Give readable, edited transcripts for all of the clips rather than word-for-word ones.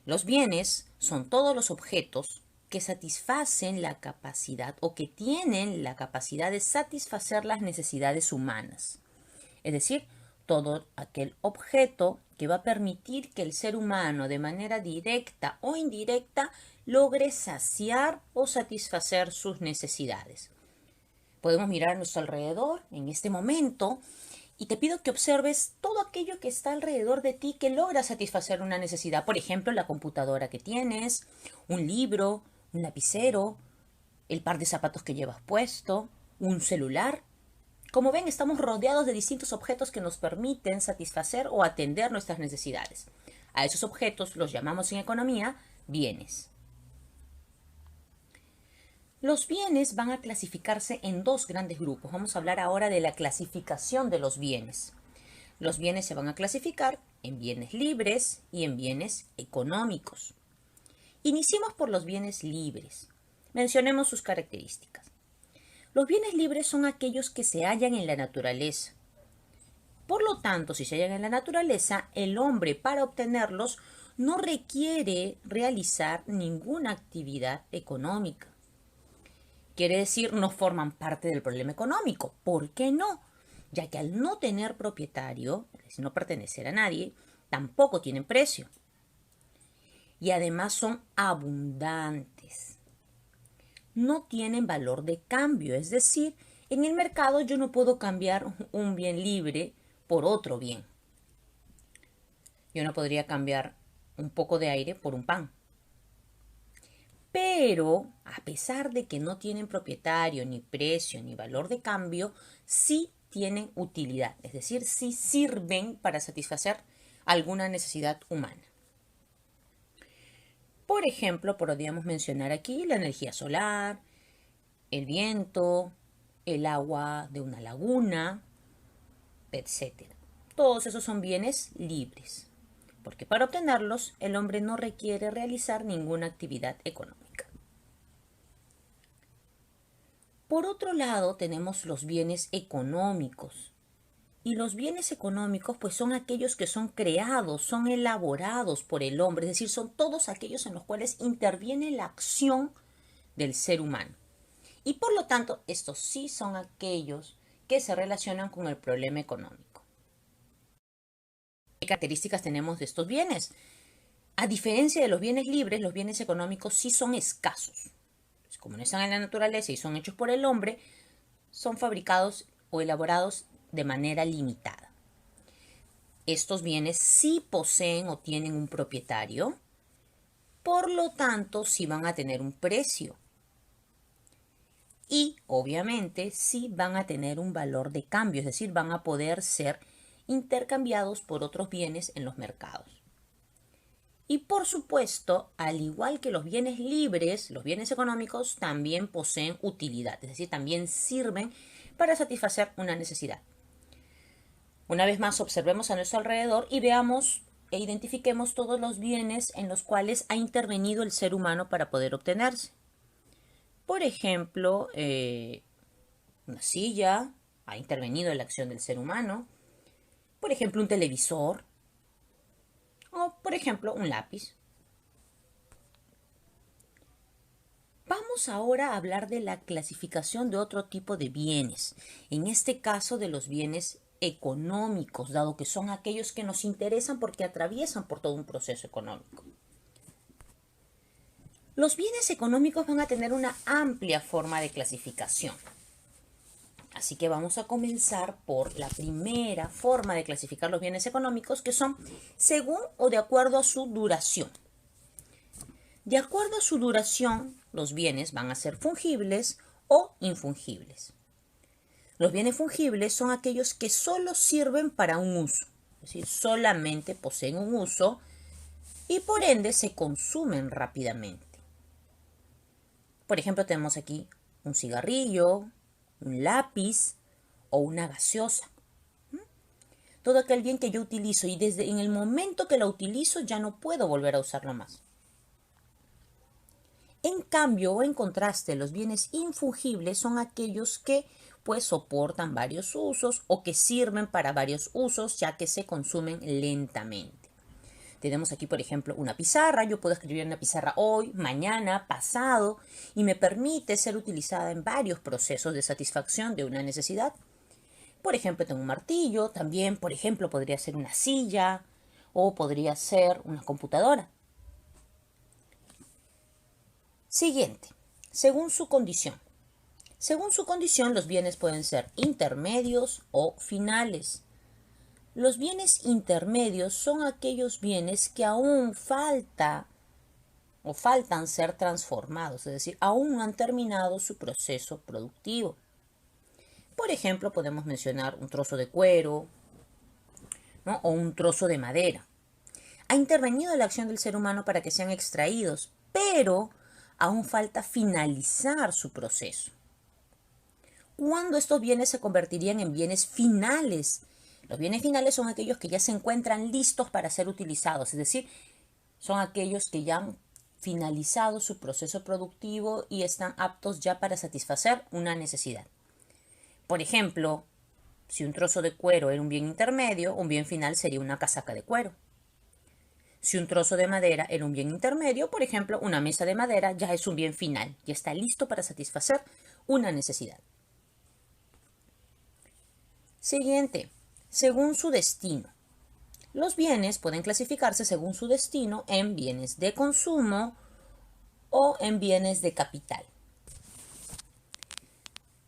Los bienes son todos los objetos que satisfacen la capacidad o que tienen la capacidad de satisfacer las necesidades humanas. Es decir, todo aquel objeto que va a permitir que el ser humano de manera directa o indirecta logre saciar o satisfacer sus necesidades. Podemos mirar a nuestro alrededor en este momento y te pido que observes todo aquello que está alrededor de ti que logra satisfacer una necesidad. Por ejemplo, la computadora que tienes, un libro, un lapicero, el par de zapatos que llevas puesto, un celular. Como ven, estamos rodeados de distintos objetos que nos permiten satisfacer o atender nuestras necesidades. A esos objetos los llamamos en economía bienes. Los bienes van a clasificarse en dos grandes grupos. Vamos a hablar ahora de la clasificación de los bienes. Los bienes se van a clasificar en bienes libres y en bienes económicos. Iniciemos por los bienes libres. Mencionemos sus características. Los bienes libres son aquellos que se hallan en la naturaleza. Por lo tanto, si se hallan en la naturaleza, el hombre para obtenerlos no requiere realizar ninguna actividad económica. Quiere decir, no forman parte del problema económico. ¿Por qué no? Ya que al no tener propietario, es decir, no pertenecer a nadie, tampoco tienen precio. Y además son abundantes. No tienen valor de cambio, es decir, en el mercado yo no puedo cambiar un bien libre por otro bien. Yo no podría cambiar un poco de aire por un pan. Pero, a pesar de que no tienen propietario, ni precio, ni valor de cambio, sí tienen utilidad, es decir, sí sirven para satisfacer alguna necesidad humana. Por ejemplo, podríamos mencionar aquí la energía solar, el viento, el agua de una laguna, etc. Todos esos son bienes libres, porque para obtenerlos el hombre no requiere realizar ninguna actividad económica. Por otro lado, tenemos los bienes económicos. Y los bienes económicos pues son aquellos que son creados, son elaborados por el hombre, es decir, son todos aquellos en los cuales interviene la acción del ser humano. Y por lo tanto, estos sí son aquellos que se relacionan con el problema económico. ¿Qué características tenemos de estos bienes? A diferencia de los bienes libres, los bienes económicos sí son escasos. Como no están en la naturaleza y son hechos por el hombre, son fabricados o elaborados de manera limitada. Estos bienes sí poseen o tienen un propietario, por lo tanto sí van a tener un precio. Y obviamente sí van a tener un valor de cambio, es decir, van a poder ser intercambiados por otros bienes en los mercados. Y por supuesto, al igual que los bienes libres, los bienes económicos también poseen utilidad, es decir, también sirven para satisfacer una necesidad. Una vez más, observemos a nuestro alrededor y veamos e identifiquemos todos los bienes en los cuales ha intervenido el ser humano para poder obtenerse. Por ejemplo, una silla, ha intervenido en la acción del ser humano. Por ejemplo, un televisor. O, por ejemplo, un lápiz. Vamos ahora a hablar de la clasificación de otro tipo de bienes. En este caso, de los bienes económicos, dado que son aquellos que nos interesan porque atraviesan por todo un proceso económico. Los bienes económicos van a tener una amplia forma de clasificación. Así que vamos a comenzar por la primera forma de clasificar los bienes económicos, que son según o de acuerdo a su duración. De acuerdo a su duración, los bienes van a ser fungibles o infungibles. Los bienes fungibles son aquellos que solo sirven para un uso, es decir, solamente poseen un uso y por ende se consumen rápidamente. Por ejemplo, tenemos aquí un cigarrillo, un lápiz o una gaseosa. Todo aquel bien que yo utilizo y desde en el momento que lo utilizo ya no puedo volver a usarlo más. En cambio o en contraste, los bienes infungibles son aquellos que pues soportan varios usos o que sirven para varios usos ya que se consumen lentamente. Tenemos aquí, por ejemplo, una pizarra. Yo puedo escribir en la pizarra hoy, mañana, pasado, y me permite ser utilizada en varios procesos de satisfacción de una necesidad. Por ejemplo, tengo un martillo, también, por ejemplo, podría ser una silla o podría ser una computadora. Siguiente, según su condición. Según su condición, los bienes pueden ser intermedios o finales. Los bienes intermedios son aquellos bienes que aún faltan ser transformados, es decir, aún no han terminado su proceso productivo. Por ejemplo, podemos mencionar un trozo de cuero, ¿no? O un trozo de madera. Ha intervenido la acción del ser humano para que sean extraídos, pero aún falta finalizar su proceso. ¿Cuándo estos bienes se convertirían en bienes finales? Los bienes finales son aquellos que ya se encuentran listos para ser utilizados, es decir, son aquellos que ya han finalizado su proceso productivo y están aptos ya para satisfacer una necesidad. Por ejemplo, si un trozo de cuero era un bien intermedio, un bien final sería una casaca de cuero. Si un trozo de madera era un bien intermedio, por ejemplo, una mesa de madera ya es un bien final, ya está listo para satisfacer una necesidad. Siguiente, según su destino. Los bienes pueden clasificarse según su destino en bienes de consumo o en bienes de capital.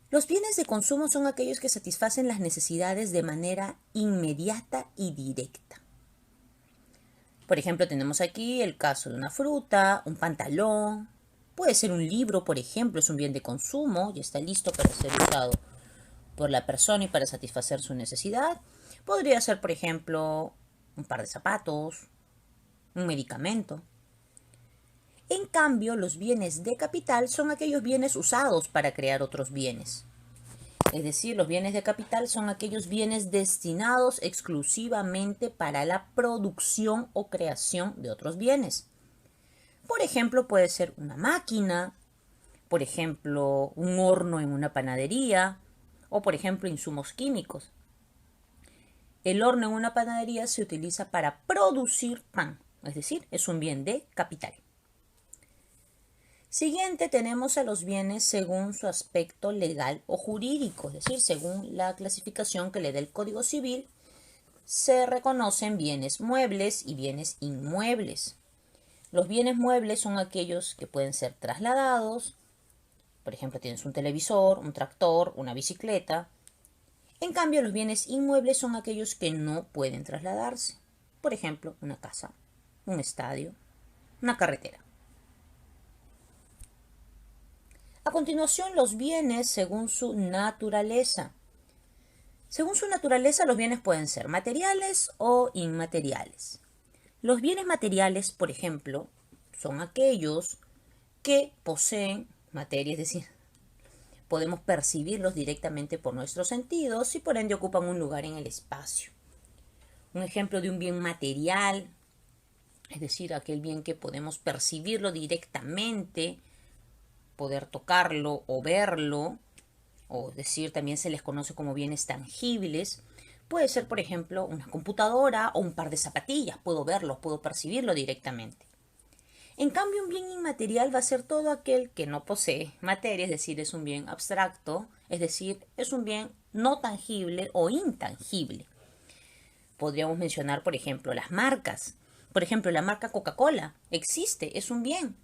Los bienes de consumo son aquellos que satisfacen las necesidades de manera inmediata y directa. Por ejemplo, tenemos aquí el caso de una fruta, un pantalón, puede ser un libro, por ejemplo, es un bien de consumo y está listo para ser usado por la persona y para satisfacer su necesidad. Podría ser, por ejemplo, un par de zapatos, un medicamento. En cambio, los bienes de capital son aquellos bienes usados para crear otros bienes. Es decir, los bienes de capital son aquellos bienes destinados exclusivamente para la producción o creación de otros bienes. Por ejemplo, puede ser una máquina, por ejemplo, un horno en una panadería o, por ejemplo, insumos químicos. El horno en una panadería se utiliza para producir pan, es decir, es un bien de capital. Siguiente tenemos a los bienes según su aspecto legal o jurídico, es decir, según la clasificación que le da el Código Civil, se reconocen bienes muebles y bienes inmuebles. Los bienes muebles son aquellos que pueden ser trasladados, por ejemplo, tienes un televisor, un tractor, una bicicleta. En cambio, los bienes inmuebles son aquellos que no pueden trasladarse, por ejemplo, una casa, un estadio, una carretera. A continuación, los bienes según su naturaleza. Según su naturaleza, los bienes pueden ser materiales o inmateriales. Los bienes materiales, por ejemplo, son aquellos que poseen materia, es decir, podemos percibirlos directamente por nuestros sentidos y por ende ocupan un lugar en el espacio. Un ejemplo de un bien material, es decir, aquel bien que podemos percibirlo directamente, poder tocarlo o verlo, o decir, también se les conoce como bienes tangibles. Puede ser, por ejemplo, una computadora o un par de zapatillas. Puedo verlo, puedo percibirlo directamente. En cambio, un bien inmaterial va a ser todo aquel que no posee materia, es decir, es un bien abstracto, es decir, es un bien no tangible o intangible. Podríamos mencionar, por ejemplo, las marcas. Por ejemplo, la marca Coca-Cola existe, es un bien,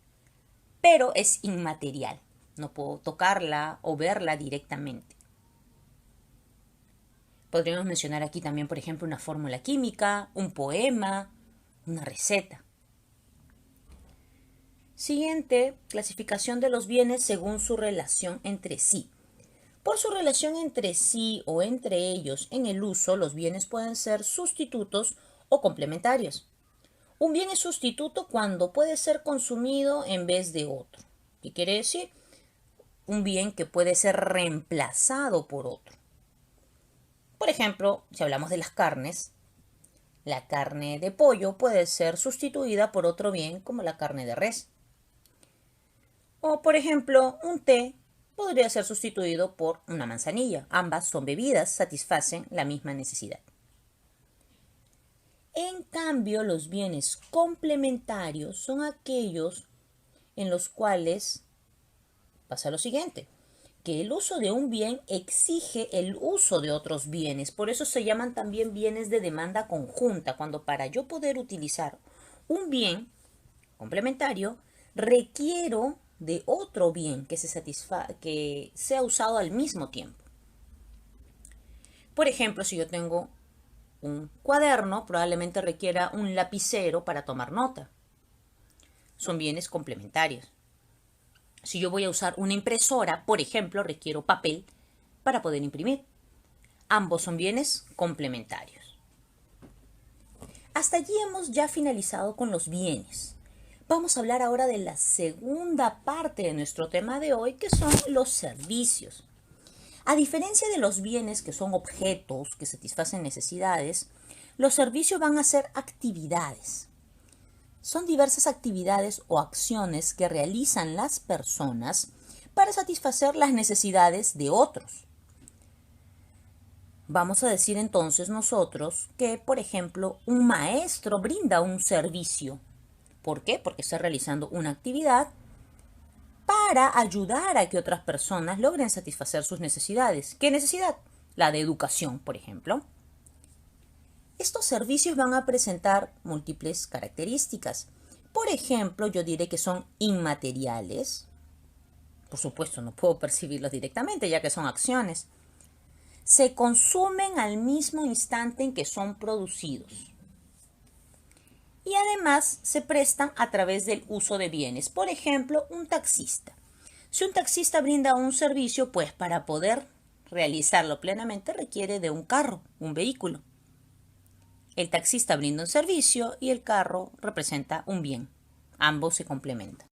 pero es inmaterial. No puedo tocarla o verla directamente. Podríamos mencionar aquí también, por ejemplo, una fórmula química, un poema, una receta. Siguiente, clasificación de los bienes según su relación entre sí. Por su relación entre sí o entre ellos en el uso, los bienes pueden ser sustitutos o complementarios. Un bien es sustituto cuando puede ser consumido en vez de otro. ¿Qué quiere decir? Un bien que puede ser reemplazado por otro. Por ejemplo, si hablamos de las carnes, la carne de pollo puede ser sustituida por otro bien como la carne de res. O, por ejemplo, un té podría ser sustituido por una manzanilla. Ambas son bebidas, satisfacen la misma necesidad. En cambio, los bienes complementarios son aquellos en los cuales pasa lo siguiente, que el uso de un bien exige el uso de otros bienes. Por eso se llaman también bienes de demanda conjunta, cuando para yo poder utilizar un bien complementario, requiero de otro bien que sea usado al mismo tiempo. Por ejemplo, si yo tengo un cuaderno, probablemente requiera un lapicero para tomar nota. Son bienes complementarios. Si yo voy a usar una impresora, por ejemplo, requiero papel para poder imprimir. Ambos son bienes complementarios. Hasta allí hemos ya finalizado con los bienes. Vamos a hablar ahora de la segunda parte de nuestro tema de hoy, que son los servicios. A diferencia de los bienes, que son objetos que satisfacen necesidades, los servicios van a ser actividades. Son diversas actividades o acciones que realizan las personas para satisfacer las necesidades de otros. Vamos a decir entonces nosotros que, por ejemplo, un maestro brinda un servicio. ¿Por qué? Porque está realizando una actividad para ayudar a que otras personas logren satisfacer sus necesidades. ¿Qué necesidad? La de educación, por ejemplo. Estos servicios van a presentar múltiples características. Por ejemplo, yo diré que son inmateriales. Por supuesto, no puedo percibirlos directamente, ya que son acciones. Se consumen al mismo instante en que son producidos. Y además se prestan a través del uso de bienes. Por ejemplo, un taxista. Si un taxista brinda un servicio, pues para poder realizarlo plenamente requiere de un carro, un vehículo. El taxista brinda un servicio y el carro representa un bien. Ambos se complementan.